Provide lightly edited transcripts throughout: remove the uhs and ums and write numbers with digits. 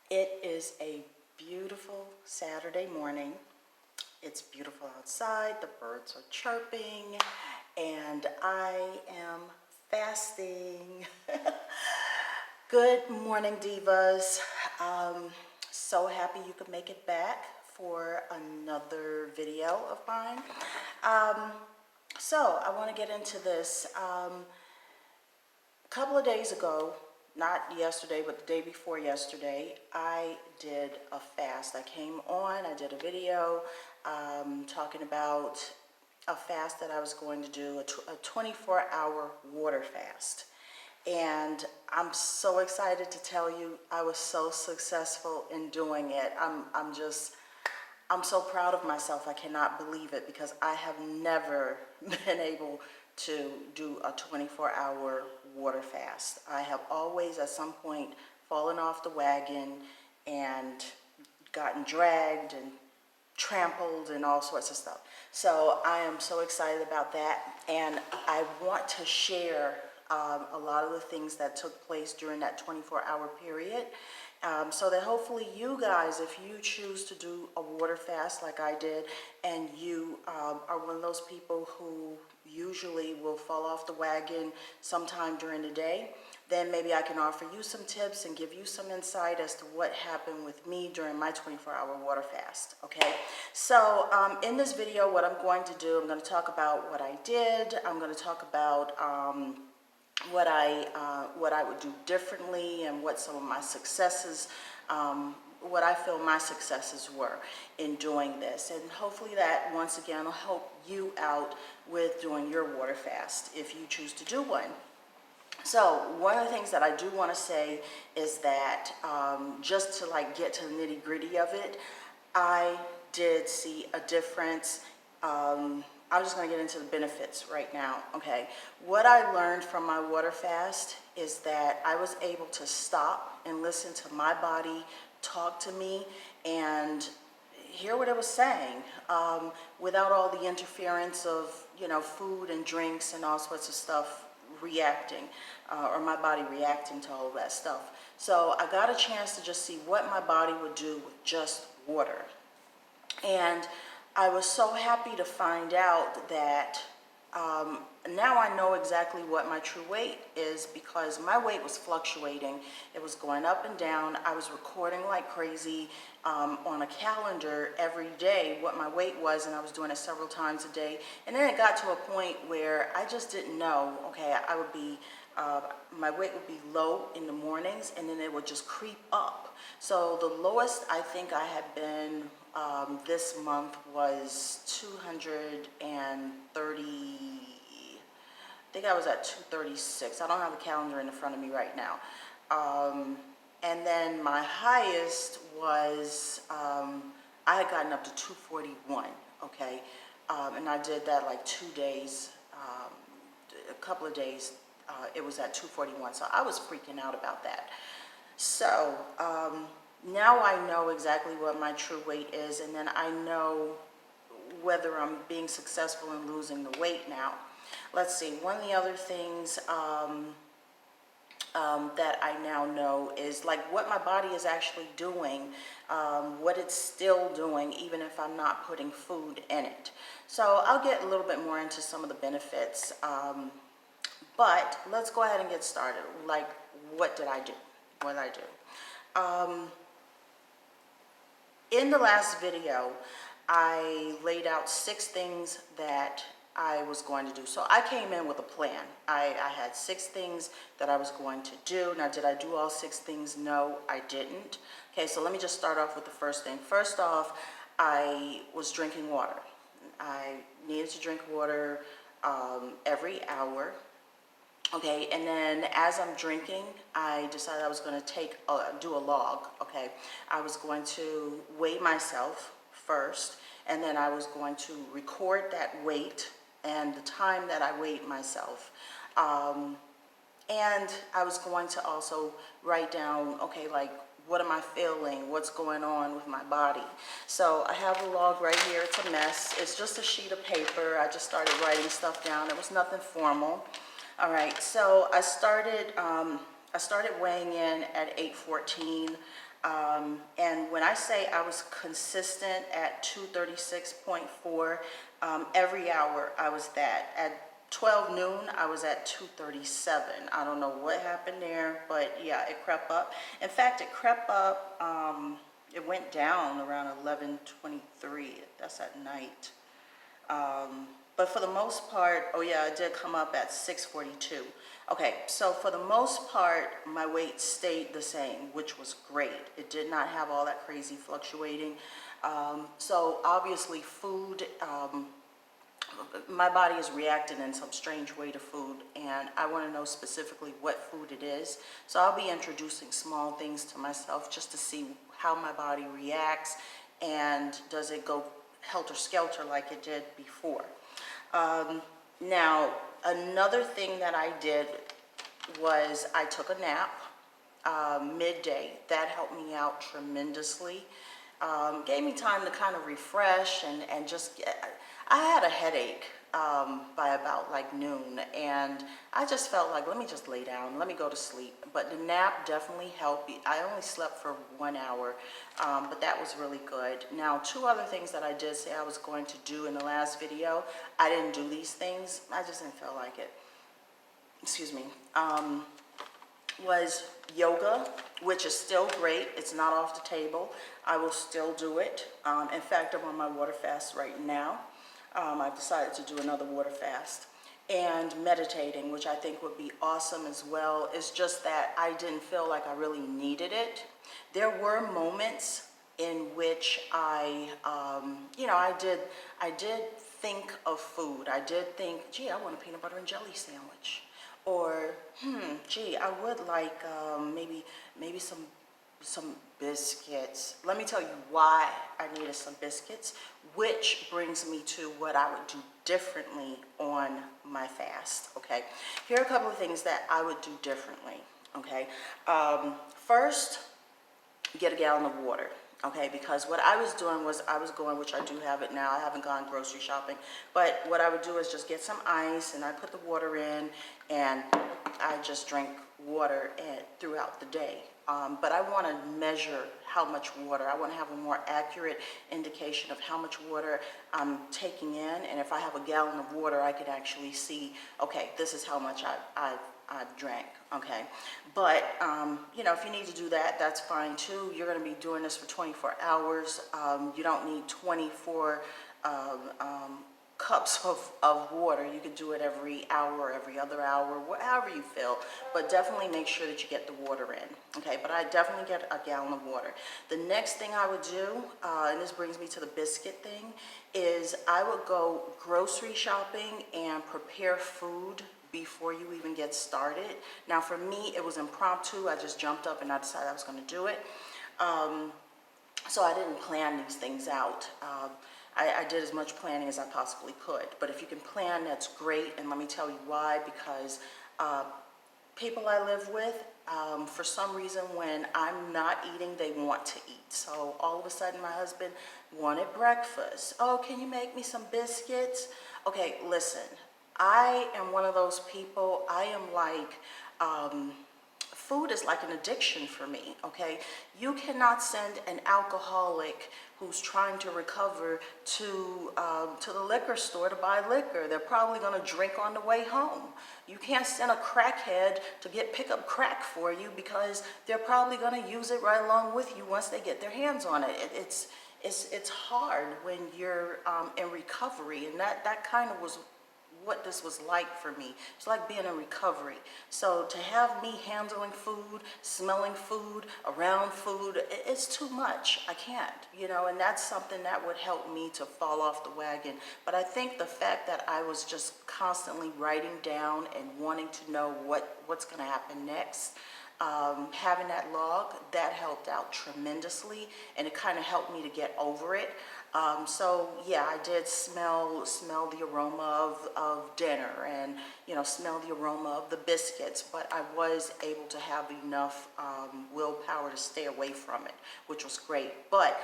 It is a beautiful Saturday morning. It's beautiful outside, the birds are chirping, and I am fasting. Good morning, divas. So happy you could make it back for another video of mine. So I want to get into this. A couple of days ago, not yesterday, but the day before yesterday, I did a fast. I came on, I did a video talking about a fast that I was going to do, a 24-hour water fast. And I'm so excited to tell you I was so successful in doing it. I'm so proud of myself. I cannot believe it because I have never been able to do a 24-hour water fast. I have always at some point fallen off the wagon and gotten dragged and trampled and all sorts of stuff. So I am so excited about that, and I want to share a lot of the things that took place during that 24-hour period, so that hopefully you guys, if you choose to do a water fast like I did, and you are one of those people who usually will fall off the wagon sometime during the day, then maybe I can offer you some tips and give you some insight as to what happened with me during my 24-hour water fast, okay? So in this video, what I'm going to do, I'm going to talk about what I did. I'm going to talk about what I would do differently and what some of my successes, what I feel my successes were in doing this. And hopefully that, once again, will help you out with doing your water fast if you choose to do one. So one of the things that I do want to say is that just to like get to the nitty gritty of it, I did see a difference. I'm just going to get into the benefits right now, okay? What I learned from my water fast is that I was able to stop and listen to my body talk to me and hear what it was saying without all the interference of, you know, food and drinks and all sorts of stuff reacting, or my body reacting to all of that stuff. So I got a chance to just see what my body would do with just water. And I was so happy to find out that now I know exactly what my true weight is, because my weight was fluctuating. It was going up and down. I was recording like crazy on a calendar every day what my weight was, and I was doing it several times a day. And then it got to a point where I just didn't know, okay, I would be, my weight would be low in the mornings, and then it would just creep up. So the lowest I think I had been this month was 230, I think I was at 236. I don't have the calendar in front of me right now. And then my highest was, I had gotten up to 241, okay? And I did that like 2 days, a couple of days, it was at 241. So I was freaking out about that. So now I know exactly what my true weight is, and then I know whether I'm being successful in losing the weight now. Let's see, one of the other things that I now know is like what my body is actually doing, what it's still doing, even if I'm not putting food in it. So I'll get a little bit more into some of the benefits, but let's go ahead and get started. Like, what did I do? What did I do? In the last video, I laid out 6 things that I was going to do. So I came in with a plan. I had 6 things that I was going to do. Now, did I do all 6 things? No, I didn't. Okay, so let me just start off with the first thing. First off, I was drinking water. I needed to drink water every hour. Okay, and then as I'm drinking, I decided I was going to do a log, okay? I was going to weigh myself first, and then I was going to record that weight and the time that I weighed myself. And I was going to also write down, okay, like, what am I feeling? What's going on with my body? So I have a log right here. It's a mess. It's just a sheet of paper. I just started writing stuff down. It was nothing formal. All right, so I started weighing in at 8:14. And when I say I was consistent at 236.4, every hour I was that. At 12 noon, I was at 237. I don't know what happened there, but yeah, it crept up. In fact, it crept up, it went down around 11:23. That's at night. But for the most part, oh yeah, it did come up at 6:42. Okay, so for the most part, my weight stayed the same, which was great. It did not have all that crazy fluctuating. So obviously food, my body is reacting in some strange way to food, and I want to know specifically what food it is. So I'll be introducing small things to myself just to see how my body reacts, and does it go helter-skelter like it did before. Now, another thing that I did was I took a nap midday. That helped me out tremendously. Gave me time to kind of refresh and just get, I had a headache by about like noon, and I just felt like, let me just lay down, let me go to sleep. But the nap definitely helped. I only slept for 1 hour, but that was really good. Now, two other things that I did say I was going to do in the last video, I didn't do these things. I just didn't feel like it. Excuse me. Was yoga, which is still great. It's not off the table. I will still do it. In fact, I'm on my water fast right now. I've decided to do another water fast. And meditating, which I think would be awesome as well. It's just that I didn't feel like I really needed it. There were moments in which I did think of food. I did think, gee, I want a peanut butter and jelly sandwich. Or, gee, I would like maybe some biscuits. Let me tell you why I needed some biscuits, which brings me to what I would do differently on my fast, okay? Here are a couple of things that I would do differently, okay? First, get a gallon of water. Okay, because what I was doing was I was going, which I do have it now, I haven't gone grocery shopping, but what I would do is just get some ice and I put the water in and I just drink water throughout the day. But I want to measure how much water. I want to have a more accurate indication of how much water I'm taking in, and if I have a gallon of water, I could actually see, okay, this is how much I've drank, okay? But, if you need to do that, that's fine too. You're going to be doing this for 24 hours. You don't need 24 cups of water. You could do it every hour or every other hour, however you feel, but definitely make sure that you get the water in, okay? But I definitely get a gallon of water. The next thing I would do, and this brings me to the biscuit thing, is I would go grocery shopping and prepare food before you even get started. Now for me, it was impromptu. I just jumped up and I decided I was going to do it. So I didn't plan these things out. I did as much planning as I possibly could. But if you can plan, that's great. And let me tell you why. Because people I live with, for some reason, when I'm not eating, they want to eat. So all of a sudden, my husband wanted breakfast. Oh, can you make me some biscuits? Okay, listen. I am one of those people. I am like, food is like an addiction for me, okay? You cannot send an alcoholic who's trying to recover to the liquor store to buy liquor. They're probably going to drink on the way home. You can't send a crackhead to pick up crack for you because they're probably going to use it right along with you once they get their hands on it. It's hard when you're in recovery, and that kind of was what this was like for me. It's like being in recovery. So to have me handling food, smelling food, around food, it's too much. I can't, and that's something that would help me to fall off the wagon. But I think the fact that I was just constantly writing down and wanting to know what's going to happen next, having that log, that helped out tremendously, and it kind of helped me to get over it. So yeah, I did smell the aroma of dinner and, smell the aroma of the biscuits, but I was able to have enough willpower to stay away from it, which was great. But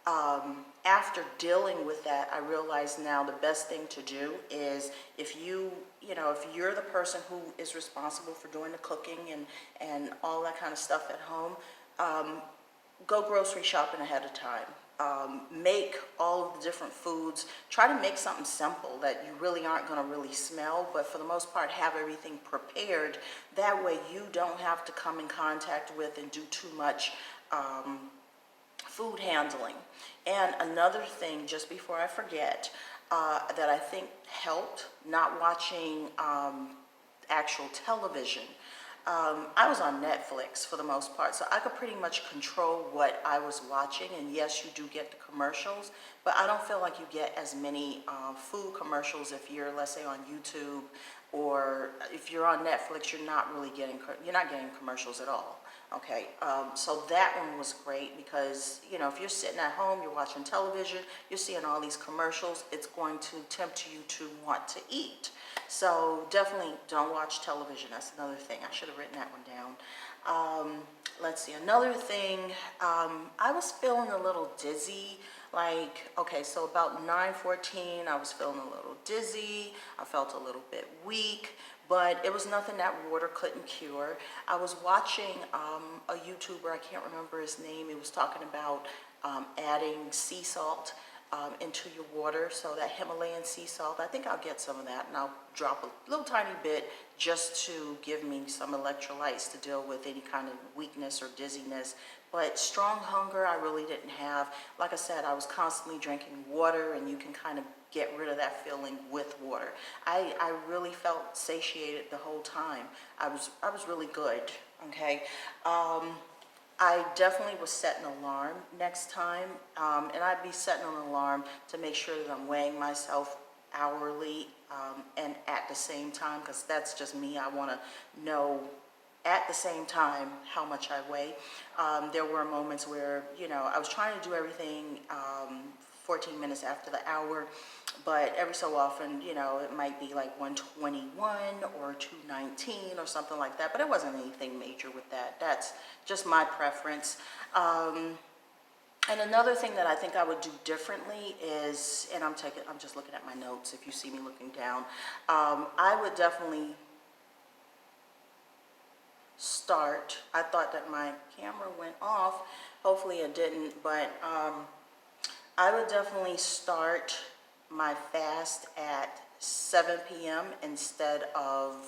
after dealing with that, I realize now the best thing to do is if you're the person who is responsible for doing the cooking and all that kind of stuff at home, go grocery shopping ahead of time. Make all of the different foods. Try to make something simple that you really aren't going to really smell, but for the most part, have everything prepared. That way you don't have to come in contact with and do too much food handling. And another thing, just before I forget, that I think helped, not watching actual television. I was on Netflix for the most part, so I could pretty much control what I was watching. And yes, you do get the commercials, but I don't feel like you get as many food commercials if you're, let's say, on YouTube, or if you're on Netflix, you're not getting commercials at all. Okay, so that one was great because, you know, if you're sitting at home, you're watching television, you're seeing all these commercials, it's going to tempt you to want to eat. So definitely don't watch television. That's another thing. I should have written that one down. Let's see, another thing, I was feeling a little dizzy. Like, okay, so about 9:14, I was feeling a little dizzy. I felt a little bit weak, but it was nothing that water couldn't cure. I was watching a YouTuber, I can't remember his name. He was talking about adding sea salt into your water, so that Himalayan sea salt. I think I'll get some of that and I'll drop a little tiny bit just to give me some electrolytes to deal with any kind of weakness or dizziness. But strong hunger I really didn't have. Like I said, I was constantly drinking water, and you can kind of get rid of that feeling with water. I really felt satiated the whole time. I was really good, okay? I definitely would set an alarm next time, and I'd be setting an alarm to make sure that I'm weighing myself hourly and at the same time, because that's just me. I want to know at the same time how much I weigh. There were moments where, you know, I was trying to do everything 14 minutes after the hour, but every so often, you know, it might be like 121 or 219 or something like that, but it wasn't anything major with that. That's just my preference. And another thing that I think I would do differently is, and I'm just looking at my notes if you see me looking down, I would definitely start, I thought that my camera went off, hopefully it didn't, but I would definitely start my fast at 7 p.m. Instead of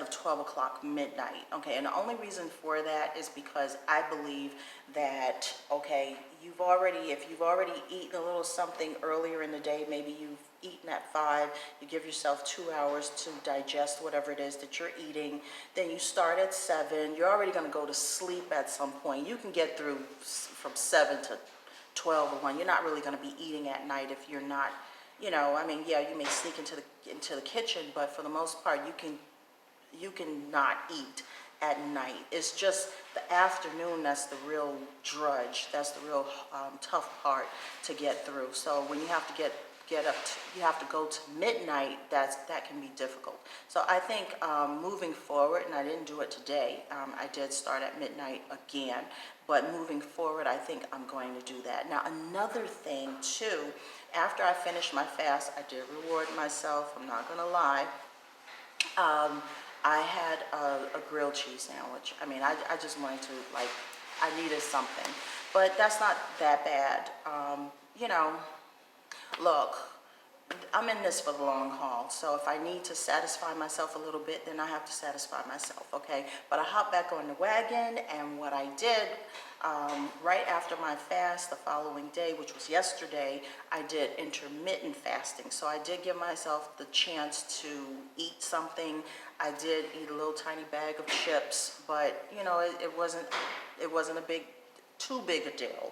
12 o'clock midnight. Okay, and the only reason for that is because I believe that, okay, if you've already eaten a little something earlier in the day, maybe you've eaten at 5, you give yourself 2 hours to digest whatever it is that you're eating, then you start at 7, you're already going to go to sleep at some point. You can get through from 7 to 12 or 1. You're not really going to be eating at night if you're not, you know, I mean, yeah, you may sneak into the kitchen, but for the most part, you can not eat at night. It's just the afternoon that's the real drudge. That's the real tough part to get through. So when you have to you have to go to midnight, that can be difficult. So I think moving forward, and I didn't do it today, I did start at midnight again, but moving forward, I think I'm going to do that. Now, another thing too, after I finished my fast, I did reward myself, I'm not gonna lie. I had a grilled cheese sandwich. I mean, I just wanted to, like, I needed something. But that's not that bad. You know, look, I'm in this for the long haul. So if I need to satisfy myself a little bit, then I have to satisfy myself, okay? But I hopped back on the wagon, and what I did, right after my fast the following day, which was yesterday, I did intermittent fasting. So I did give myself the chance to eat something. I did eat a little tiny bag of chips, but you know, it wasn't too big a deal,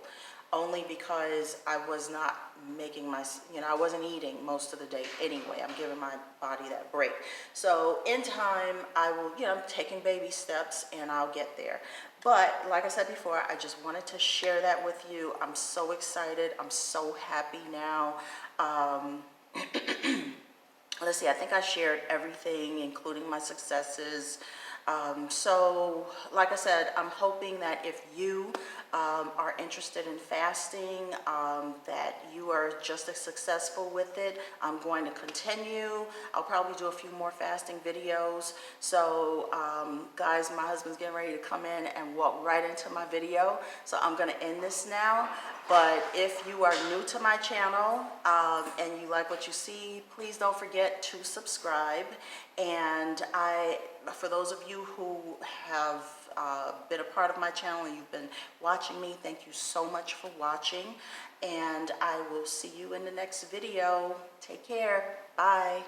only because I was not making I wasn't eating most of the day anyway. I'm giving my body that break. So in time, I will, I'm taking baby steps and I'll get there. But like I said before, I just wanted to share that with you. I'm so excited. I'm so happy now. Let's see, I think I shared everything, including my successes. So, like I said, I'm hoping that if you are interested in fasting, that you are just as successful with it. I'm going to continue. I'll probably do a few more fasting videos. So, guys, my husband's getting ready to come in and walk right into my video. So I'm going to end this now. But if you are new to my channel and you like what you see, please don't forget to subscribe. And for those of you who have been a part of my channel and you've been watching me, thank you so much for watching. And I will see you in the next video. Take care. Bye.